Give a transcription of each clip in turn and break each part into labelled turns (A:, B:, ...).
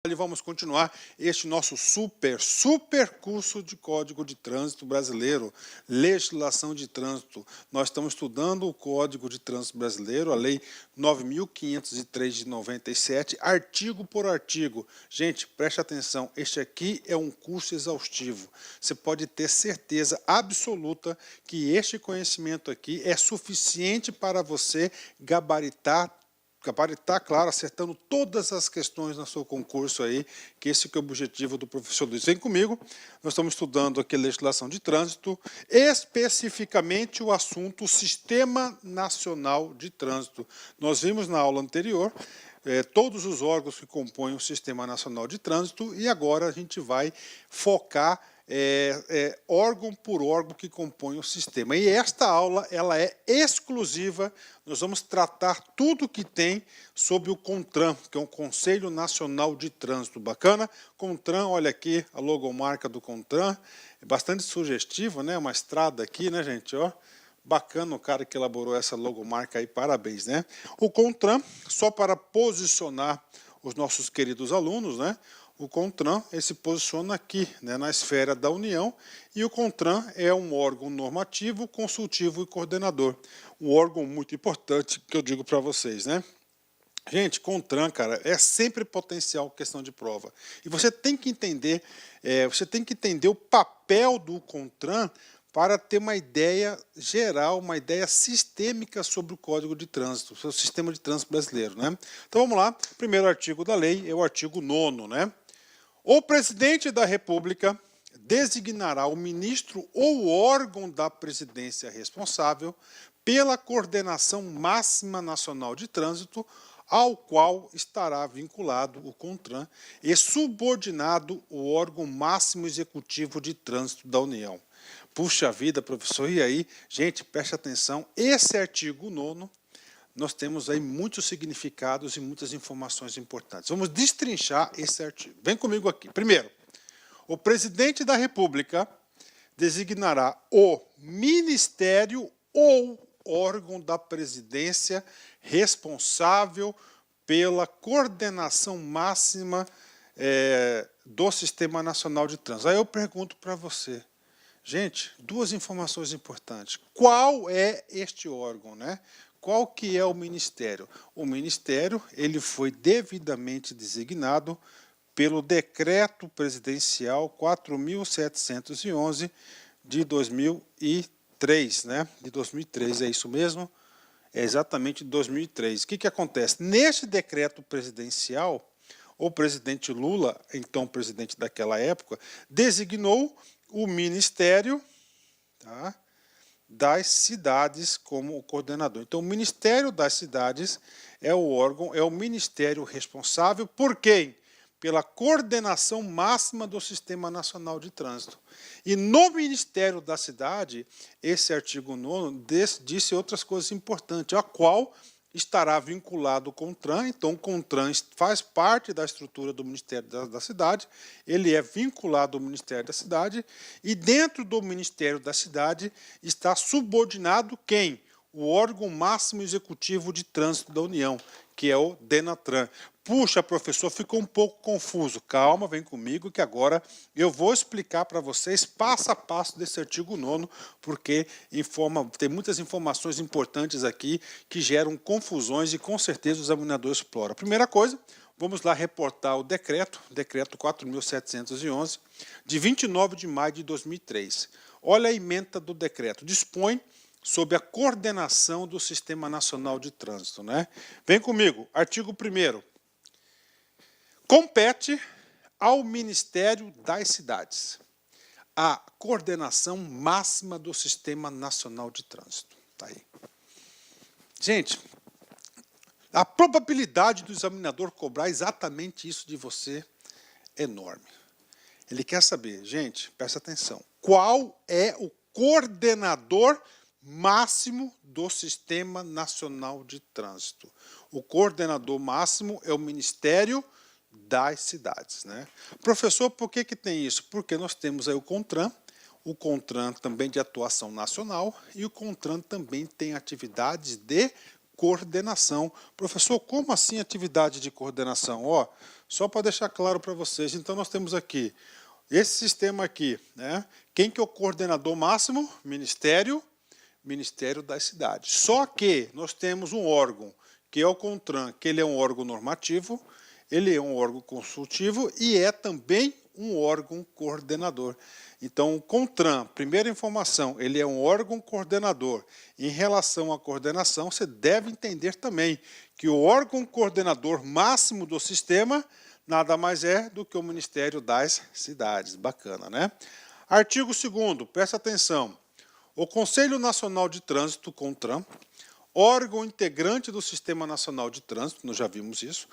A: Vamos continuar este nosso super curso de Código de Trânsito Brasileiro, Legislação de Trânsito. Nós estamos estudando o Código de Trânsito Brasileiro, a Lei 9.503 de 97, artigo por artigo. Gente, preste atenção, este aqui é um curso exaustivo. Você pode ter certeza absoluta que este conhecimento aqui é suficiente para você gabaritar, claro, acertando todas as questões no seu concurso aí, que esse que é o objetivo do professor Luiz. Vem comigo, nós estamos estudando aqui legislação de trânsito, especificamente o assunto Sistema Nacional de Trânsito. Nós vimos na aula anterior todos os órgãos que compõem o Sistema Nacional de Trânsito e agora a gente vai focar órgão por órgão que compõe o sistema. E esta aula ela é exclusiva, nós vamos tratar tudo que tem sobre o CONTRAN, que é o Conselho Nacional de Trânsito. Bacana? CONTRAN, olha aqui a logomarca do CONTRAN, é bastante sugestiva, né? Uma estrada aqui, né, gente? Ó, bacana o cara que elaborou essa logomarca aí, parabéns, né? O CONTRAN, só para posicionar os nossos queridos alunos, né? O CONTRAN ele se posiciona aqui, né, na esfera da União, e o CONTRAN é um órgão normativo, consultivo e coordenador. Um órgão muito importante que eu digo para vocês, né? Gente, CONTRAN, cara, é sempre potencial questão de prova. E você tem que entender, o papel do CONTRAN para ter uma ideia geral, uma ideia sistêmica sobre o Código de Trânsito, sobre o sistema de trânsito brasileiro, né? Então vamos lá, o primeiro artigo da lei é o artigo 9º, né? O presidente da República designará o ministro ou órgão da presidência responsável pela coordenação máxima nacional de trânsito, ao qual estará vinculado o CONTRAN e subordinado o órgão máximo executivo de trânsito da União. Puxa vida, professor, e aí? Gente, preste atenção, esse artigo 9º, nós temos aí muitos significados e muitas informações importantes. Vamos destrinchar esse artigo. Vem comigo aqui. Primeiro, o presidente da República designará o ministério ou órgão da presidência responsável pela coordenação máxima do Sistema Nacional de Trânsito. Aí eu pergunto para você, gente, duas informações importantes. Qual é este órgão, né? Qual que é o ministério? O ministério ele foi devidamente designado pelo Decreto Presidencial 4.711 de 2003, né? De 2003, é isso mesmo? É exatamente de 2003. O que acontece? Neste decreto presidencial, o presidente Lula, então presidente daquela época, designou o Ministério, tá, das Cidades como o coordenador. Então, o Ministério das Cidades é o órgão, é o ministério responsável por quem? Pela coordenação máxima do Sistema Nacional de Trânsito. E no Ministério da Cidade, esse artigo 9º disse outras coisas importantes, a qual estará vinculado o CONTRAN. Então, o CONTRAN faz parte da estrutura do Ministério da Cidade, ele é vinculado ao Ministério da Cidade, e dentro do Ministério da Cidade está subordinado quem? O órgão máximo executivo de trânsito da União, que é o DENATRAN. Puxa, professor, ficou um pouco confuso. Calma, vem comigo que agora eu vou explicar para vocês passo a passo desse artigo 9º, porque tem muitas informações importantes aqui que geram confusões e com certeza o examinador explora. Primeira coisa, vamos lá reportar o decreto 4.711, de 29 de maio de 2003. Olha a ementa do decreto. Dispõe sobre a coordenação do Sistema Nacional de Trânsito, né? Vem comigo, artigo 1º. Compete ao Ministério das Cidades a coordenação máxima do Sistema Nacional de Trânsito. Tá aí. Gente, a probabilidade do examinador cobrar exatamente isso de você é enorme. Ele quer saber, gente, presta atenção, qual é o coordenador máximo do Sistema Nacional de Trânsito? O coordenador máximo é o Ministério das Cidades, né? Professor, por que tem isso? Porque nós temos aí o CONTRAN também de atuação nacional, e o CONTRAN também tem atividades de coordenação. Professor, como assim atividade de coordenação? Ó, só para deixar claro para vocês, então nós temos aqui esse sistema aqui, né? Quem que é o coordenador máximo? Ministério das cidades. Só que nós temos um órgão, que é o CONTRAN, que ele é um órgão normativo, ele é um órgão consultivo e é também um órgão coordenador. Então, o CONTRAN, primeira informação, ele é um órgão coordenador. Em relação à coordenação, você deve entender também que o órgão coordenador máximo do sistema nada mais é do que o Ministério das Cidades. Bacana, né? Artigo 2º, presta atenção. O Conselho Nacional de Trânsito, CONTRAN, órgão integrante do Sistema Nacional de Trânsito, nós já vimos isso,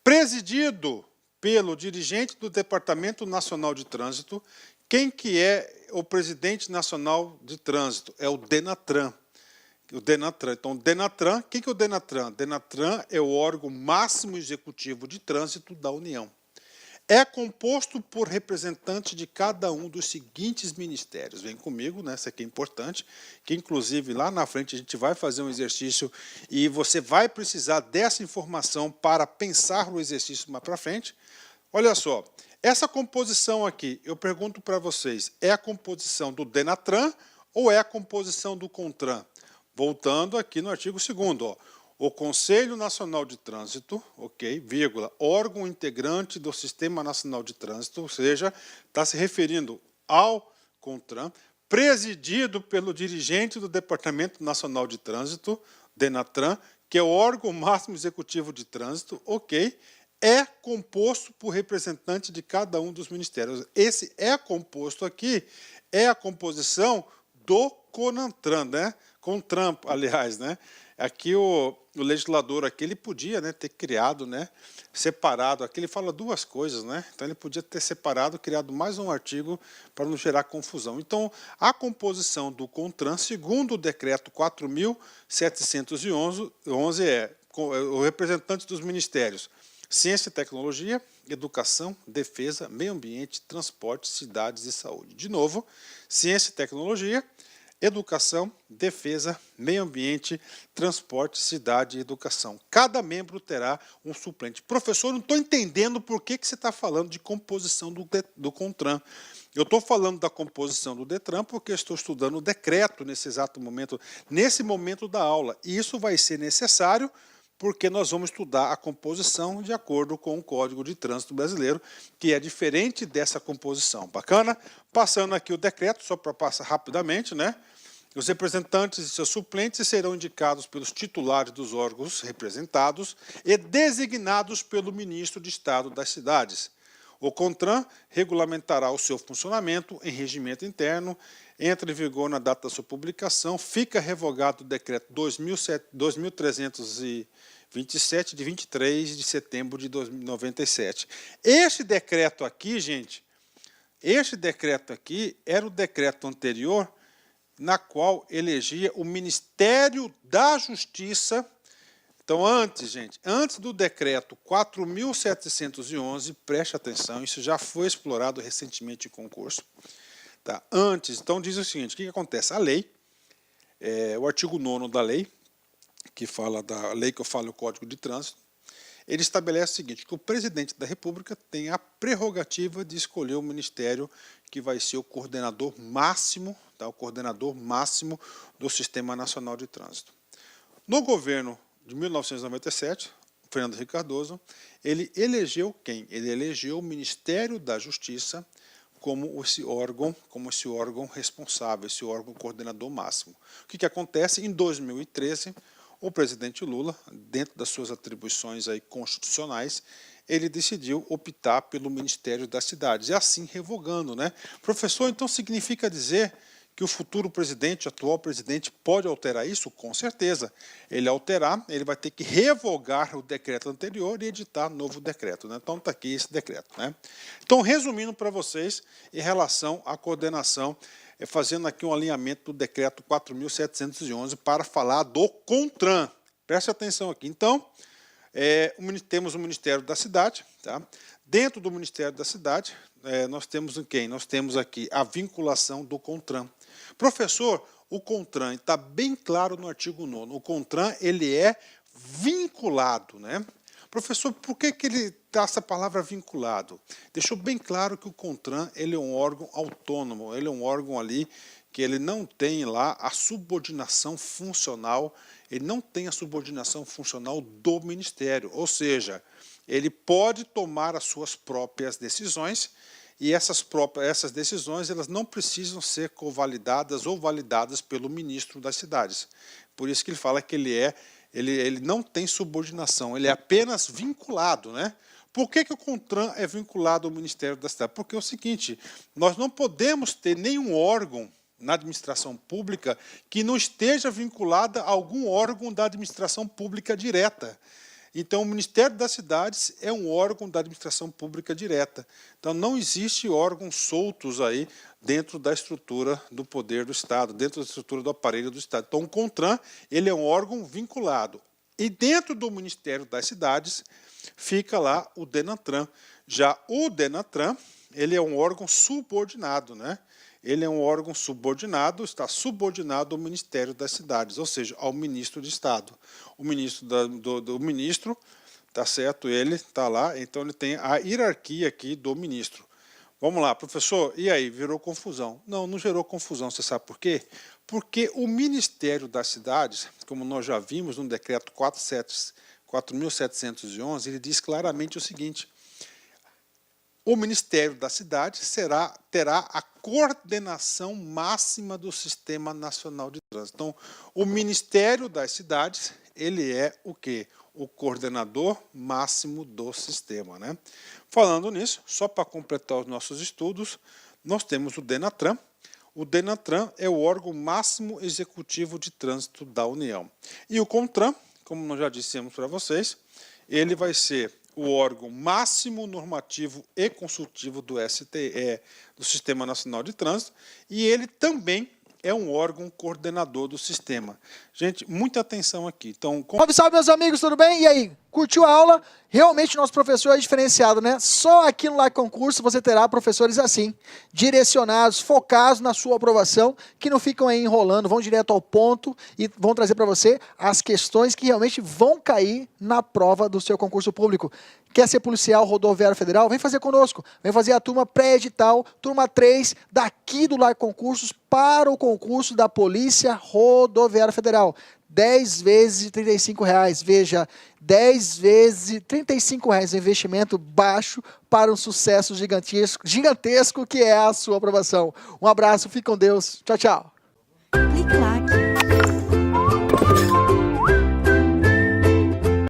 A: presidido pelo dirigente do Departamento Nacional de Trânsito. Quem que é o presidente nacional de trânsito? É o DENATRAN. Então, o DENATRAN, quem que é o DENATRAN? DENATRAN é o órgão máximo executivo de trânsito da União. É composto por representantes de cada um dos seguintes ministérios. Vem comigo, né? Isso aqui é importante, que inclusive lá na frente a gente vai fazer um exercício e você vai precisar dessa informação para pensar o exercício mais para frente. Olha só, essa composição aqui, eu pergunto para vocês, é a composição do DENATRAN ou é a composição do CONTRAN? Voltando aqui no artigo 2º, ó. O Conselho Nacional de Trânsito, ok, vírgula, órgão integrante do Sistema Nacional de Trânsito, ou seja, está se referindo ao CONTRAN, presidido pelo dirigente do Departamento Nacional de Trânsito, DENATRAN, que é o órgão máximo executivo de trânsito, ok, é composto por representantes de cada um dos ministérios. Esse é composto aqui, é a composição do CONANTRAN, né? CONTRAN, aliás, né? Aqui o legislador aqui, ele podia, né, ter criado, né, separado, aqui ele fala duas coisas, né, então ele podia ter separado, criado mais um artigo para não gerar confusão. Então, a composição do CONTRAN, segundo o decreto 4.711, é o representante dos ministérios Ciência e Tecnologia, Educação, Defesa, Meio Ambiente, Transporte, Cidades e Saúde. De novo, Ciência e Tecnologia, Educação, Defesa, Meio Ambiente, Transporte, Cidade e Educação. Cada membro terá um suplente. Professor, não estou entendendo por que você está falando de composição do CONTRAN. Eu estou falando da composição do DETRAN porque estou estudando o decreto nesse exato momento, nesse momento da aula. E isso vai ser necessário porque nós vamos estudar a composição de acordo com o Código de Trânsito Brasileiro, que é diferente dessa composição. Bacana? Passando aqui o decreto, só para passar rapidamente, né? Os representantes e seus suplentes serão indicados pelos titulares dos órgãos representados e designados pelo ministro de Estado das Cidades. O CONTRAN regulamentará o seu funcionamento em regimento interno, entra em vigor na data da sua publicação, fica revogado o decreto 2327, de 23 de setembro de 1997. Este decreto aqui, gente, este decreto aqui era o decreto anterior na qual elegia o Ministério da Justiça. Então, antes, gente, antes do decreto 4.711, preste atenção, isso já foi explorado recentemente em concurso. Tá? Antes, então, diz o seguinte, o que acontece? A lei, o artigo 9º da lei, que fala da lei que eu falo, o Código de Trânsito, ele estabelece o seguinte, que o presidente da República tem a prerrogativa de escolher o ministério que vai ser o coordenador máximo, tá? O coordenador máximo do Sistema Nacional de Trânsito. No governo de 1997, Fernando Henrique Cardoso, ele elegeu quem? Ele elegeu o Ministério da Justiça como esse órgão responsável, esse órgão coordenador máximo. O que acontece? Em 2013, o presidente Lula, dentro das suas atribuições aí constitucionais, ele decidiu optar pelo Ministério das Cidades, e assim revogando, né? Professor, então significa dizer que o futuro presidente, atual presidente, pode alterar isso? Com certeza. Ele alterar, ele vai ter que revogar o decreto anterior e editar novo decreto, né? Então está aqui esse decreto, né? Então, resumindo para vocês, em relação à coordenação, fazendo aqui um alinhamento do decreto 4.711 para falar do CONTRAN. Preste atenção aqui. Então, temos o Ministério da Cidade, tá? Dentro do Ministério da Cidade, nós temos quem? Nós temos aqui a vinculação do CONTRAN. Professor, o CONTRAN está bem claro no artigo 9º. O CONTRAN ele é vinculado, né? Professor, por que ele dá essa palavra vinculado? Deixou bem claro que o CONTRAN ele é um órgão autônomo, ele é um órgão ali que ele não tem lá a subordinação funcional, ele não tem a subordinação funcional do Ministério, ou seja, ele pode tomar as suas próprias decisões e essas decisões elas não precisam ser convalidadas ou validadas pelo ministro das cidades. Por isso que ele fala que ele não tem subordinação, ele é apenas vinculado, né? Por que o CONTRAN é vinculado ao Ministério da Cidade? Porque é o seguinte, nós não podemos ter nenhum órgão na administração pública que não esteja vinculado a algum órgão da administração pública direta. Então, o Ministério das Cidades é um órgão da administração pública direta. Então, não existe órgãos soltos aí dentro da estrutura do poder do Estado, dentro da estrutura do aparelho do Estado. Então, o CONTRAN ele é um órgão vinculado. E dentro do Ministério das Cidades fica lá o DENATRAN. Já o DENATRAN ele é um órgão subordinado, né? Ele é um órgão subordinado, está subordinado ao Ministério das Cidades, ou seja, ao Ministro de Estado. O ministro do ministro, tá certo? Ele está lá, então ele tem a hierarquia aqui do ministro. Vamos lá, professor, e aí, virou confusão? Não, não gerou confusão, você sabe por quê? Porque o Ministério das Cidades, como nós já vimos no decreto 4.711, ele diz claramente o seguinte: o Ministério da Cidade terá a coordenação máxima do Sistema Nacional de Trânsito. Então, o Ministério das Cidades, ele é o quê? O coordenador máximo do sistema, né? Falando nisso, só para completar os nossos estudos, nós temos o DENATRAN. O DENATRAN é o órgão máximo executivo de trânsito da União. E o CONTRAN, como nós já dissemos para vocês, ele vai ser o órgão máximo normativo e consultivo do STE, do Sistema Nacional de Trânsito, e ele também é um órgão coordenador do sistema. Gente, muita atenção aqui. Então,
B: Salve, salve, meus amigos, tudo bem? E aí, curtiu a aula? Realmente, nosso professor é diferenciado, né? Só aqui no Like Concurso você terá professores assim, direcionados, focados na sua aprovação, que não ficam aí enrolando, vão direto ao ponto e vão trazer para você as questões que realmente vão cair na prova do seu concurso público. Quer ser policial rodoviário federal? Vem fazer conosco. Vem fazer a turma pré-edital, turma 3, daqui do Like Concursos para o concurso da Polícia Rodoviária Federal. 10 vezes de R$35. Veja, 10 vezes de R$35, investimento baixo para um sucesso gigantesco que é a sua aprovação. Um abraço, fique com Deus. Tchau, tchau.